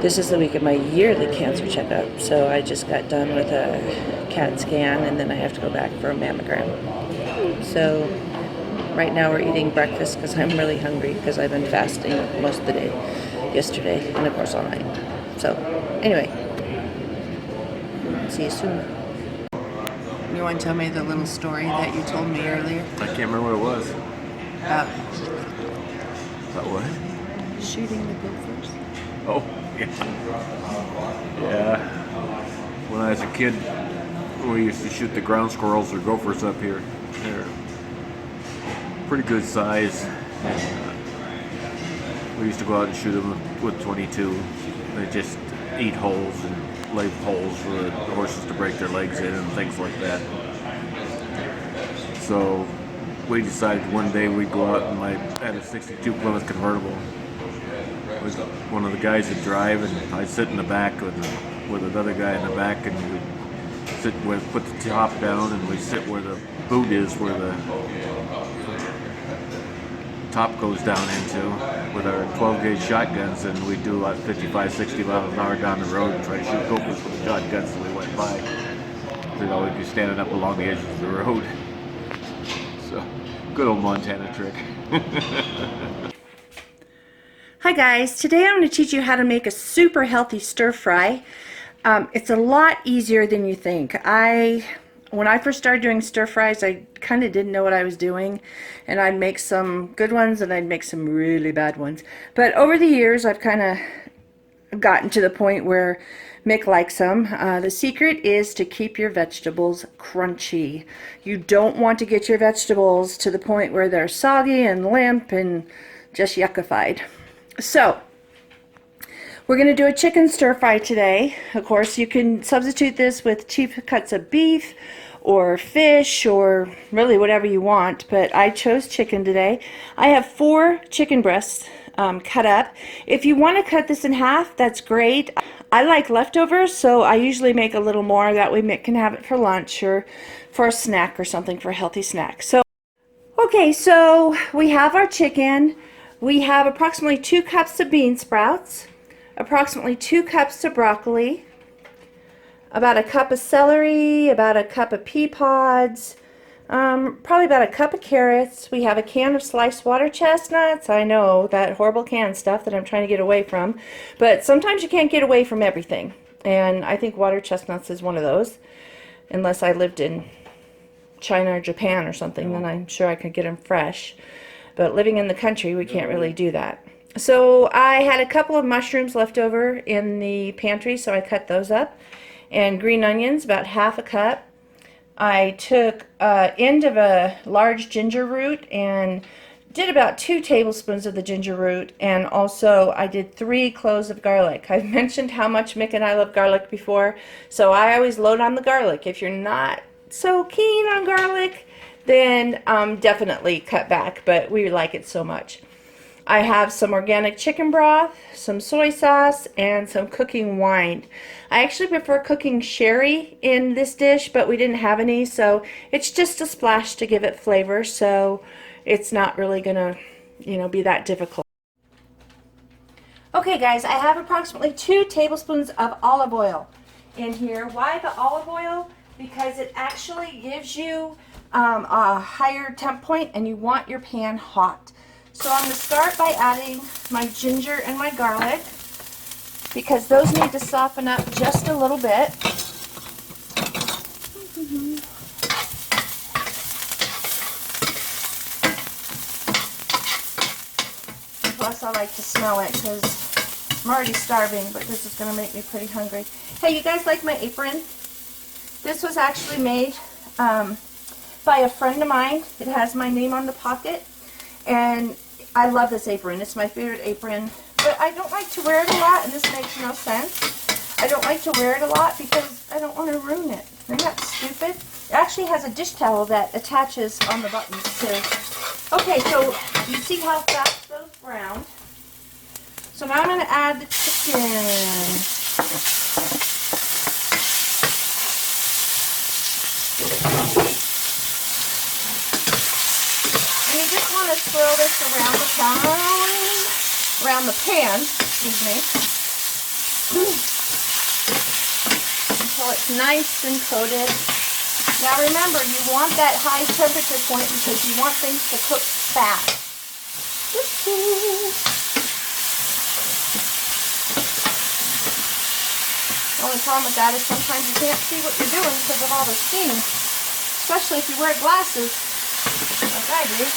This is the week of my yearly cancer checkup, so I just got done with a CAT scan, and then I have to go back for a mammogram. So right now we're eating breakfast because I'm really hungry because I've been fasting most of the day yesterday and of course all night. So anyway, see you soon. You want to tell me the little story that you told me earlier? I can't remember what it was. About What? shooting the gophers? Oh, yeah. Yeah. When I was a kid, we used to shoot the ground squirrels or gophers up here. They're pretty good size. And, we used to go out and shoot them with 22. They just eat holes and lay holes for the horses to break their legs in and things like that. So we decided one day we'd go out, and I had a 62 Plymouth convertible. Was one of the guys would drive, and I'd sit in the back with another guy in the back, and we'd sit with, put the top down, and we'd sit where the boot is, where the top goes down into, with our 12 gauge shotguns, and we'd do about 55, 60 miles an hour down the road and try to shoot gophers with the shotguns as we went by. They'd always be standing up along the edges of the road. So, good old Montana trick. Hi guys, today I'm going to teach you how to make a super healthy stir fry. It's a lot easier than you think. When I first started doing stir fries, I kind of didn't know what I was doing, and I'd make some good ones and I'd make some really bad ones. But over the years, I've kind of gotten to the point where Mick likes them. The secret is to keep your vegetables crunchy. You don't want to get your vegetables to the point where they're soggy and limp and just yuckified. So, we're going to do a chicken stir fry today. Of course, you can substitute this with cheap cuts of beef or fish or really whatever you want, but I chose chicken today. I have 4 chicken breasts cut up. If you want to cut this in half, that's great. I like leftovers, so I usually make a little more. That way Mick can have it for lunch or for a snack or something, for a healthy snack. So, okay, so we have our chicken. We have approximately 2 cups of bean sprouts, approximately 2 cups of broccoli, about a cup of celery, about a cup of pea pods, probably about a cup of carrots. We have a can of sliced water chestnuts. I know, that horrible canned stuff that I'm trying to get away from, but sometimes you can't get away from everything, and I think water chestnuts is one of those. Unless I lived in China or Japan or something, then I'm sure I could get them fresh. But living in the country, we can't really do that. So I had a couple of mushrooms left over in the pantry, so I cut those up. And green onions, about half a cup. I took an end of a large ginger root and did about 2 tablespoons of the ginger root. And also I did 3 cloves of garlic. I've mentioned how much Mick and I love garlic before, so I always load on the garlic. If you're not so keen on garlic, then definitely cut back, but we like it so much. I have some organic chicken broth, some soy sauce, and some cooking wine. I actually prefer cooking sherry in this dish, but we didn't have any, so it's just a splash to give it flavor, so it's not really gonna, be that difficult. Okay guys, I have approximately 2 tablespoons of olive oil in here. Why the olive oil? Because it actually gives you a higher temp point, and you want your pan hot. So I'm going to start by adding my ginger and my garlic, because those need to soften up just a little bit. Plus I like to smell it because I'm already starving, but this is going to make me pretty hungry. Hey, you guys like my apron? This was actually made by a friend of mine. It has my name on the pocket, and I love this apron. It's my favorite apron, but I don't like to wear it a lot, and this makes no sense. I don't like to wear it a lot because I don't want to ruin it. Isn't that stupid? It actually has a dish towel that attaches on the buttons too. Okay, so you see how fast those brown. So now I'm going to add the chicken. Swirl this around the pan, excuse me. until it's nice and coated. Now remember, you want that high temperature point because you want things to cook fast. The only problem with that is sometimes you can't see what you're doing because of all the steam, especially if you wear glasses, like I do.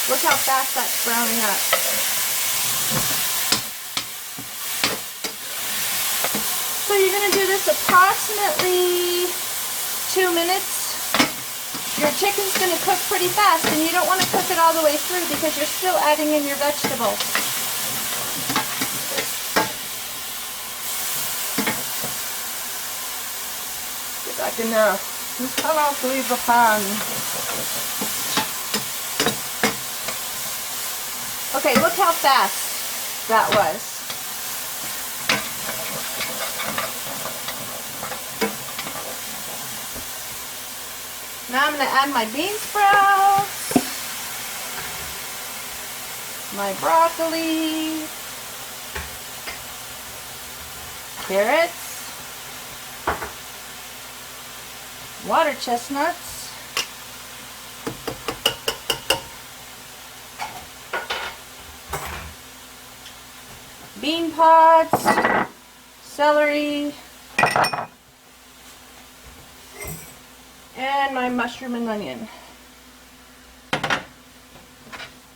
Look how fast that's browning up. So you're going to do this approximately 2 minutes. Your chicken's going to cook pretty fast, and you don't want to cook it all the way through because you're still adding in your vegetables. Get back in there. You cannot leave the pan. Okay, look how fast that was. Now I'm going to add my bean sprouts, my broccoli, carrots, water chestnuts, bean pods, celery, and my mushroom and onion.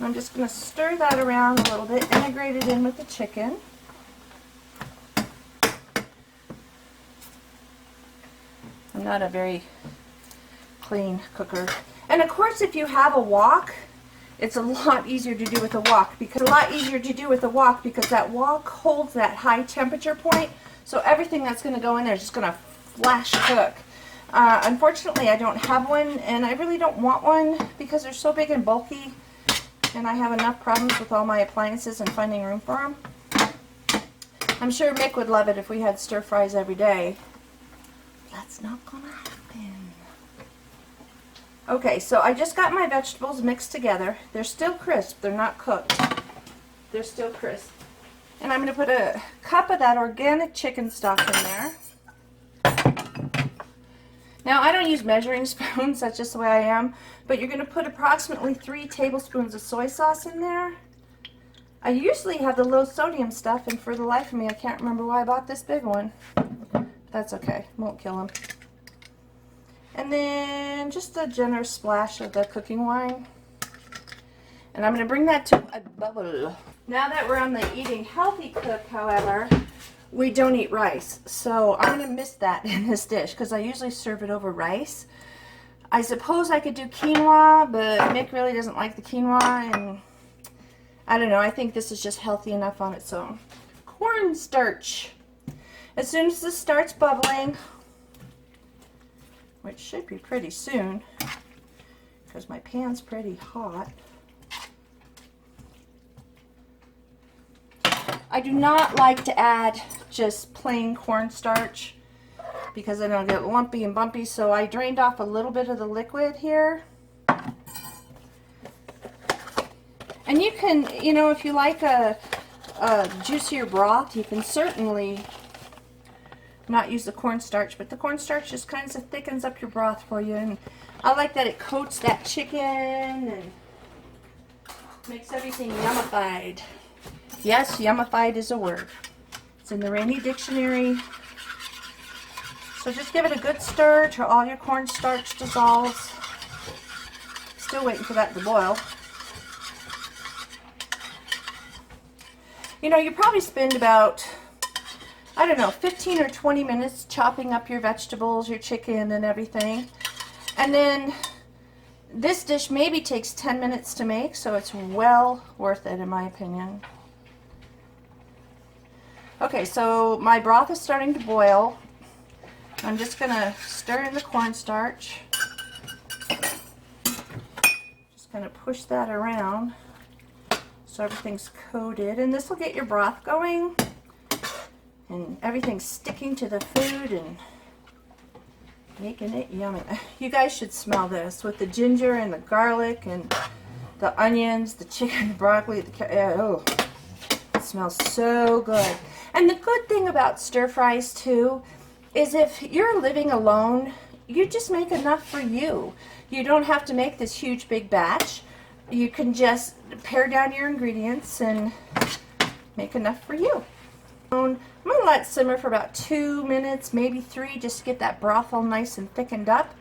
I'm just going to stir that around a little bit, integrate it in with the chicken. I'm not a very clean cooker. And of course, if you have a wok, it's a lot easier to do with a wok because that wok holds that high temperature point. So everything that's going to go in there is just going to flash cook. Unfortunately, I don't have one, and I really don't want one because they're so big and bulky, and I have enough problems with all my appliances and finding room for them. I'm sure Mick would love it if we had stir fries every day. That's not gonna happen. Okay, so I just got my vegetables mixed together. They're still crisp. They're not cooked. They're still crisp. And I'm going to put a cup of that organic chicken stock in there. Now, I don't use measuring spoons, that's just the way I am, but you're going to put approximately 3 tablespoons of soy sauce in there. I usually have the low sodium stuff, and for the life of me, I can't remember why I bought this big one. That's okay, won't kill them. And then just a generous splash of the cooking wine. And I'm going to bring that to a bubble. Now that we're on the eating healthy cook, however, we don't eat rice, so I'm going to miss that in this dish because I usually serve it over rice. I suppose I could do quinoa, but Mick really doesn't like the quinoa, and I don't know, I think this is just healthy enough on its own. Cornstarch. As soon as this starts bubbling, which should be pretty soon because my pan's pretty hot. I do not like to add just plain cornstarch because then it'll get lumpy and bumpy, so I drained off a little bit of the liquid here. And you can, you know, if you like a juicier broth, you can certainly not use the cornstarch, but the cornstarch just kind of thickens up your broth for you, and I like that it coats that chicken and makes everything yummified. Yes, yummified is a word. It's in the Rainy Dictionary. So just give it a good stir till all your cornstarch dissolves. Still waiting for that to boil. You know, you probably spend about, I don't know, 15 or 20 minutes chopping up your vegetables, your chicken, and everything. And then this dish maybe takes 10 minutes to make, so it's well worth it in my opinion. Okay, so my broth is starting to boil. I'm just going to stir in the cornstarch. Just going to push that around so everything's coated. And this will get your broth going. And everything's sticking to the food and making it yummy. You guys should smell this with the ginger and the garlic and the onions, the chicken, the broccoli, the carrot. Oh, it smells so good. And the good thing about stir fries too is if you're living alone, you just make enough for you. You don't have to make this huge big batch. You can just pare down your ingredients and make enough for you. I'm going to let it simmer for about 2 minutes, maybe 3, just to get that broth all nice and thickened up.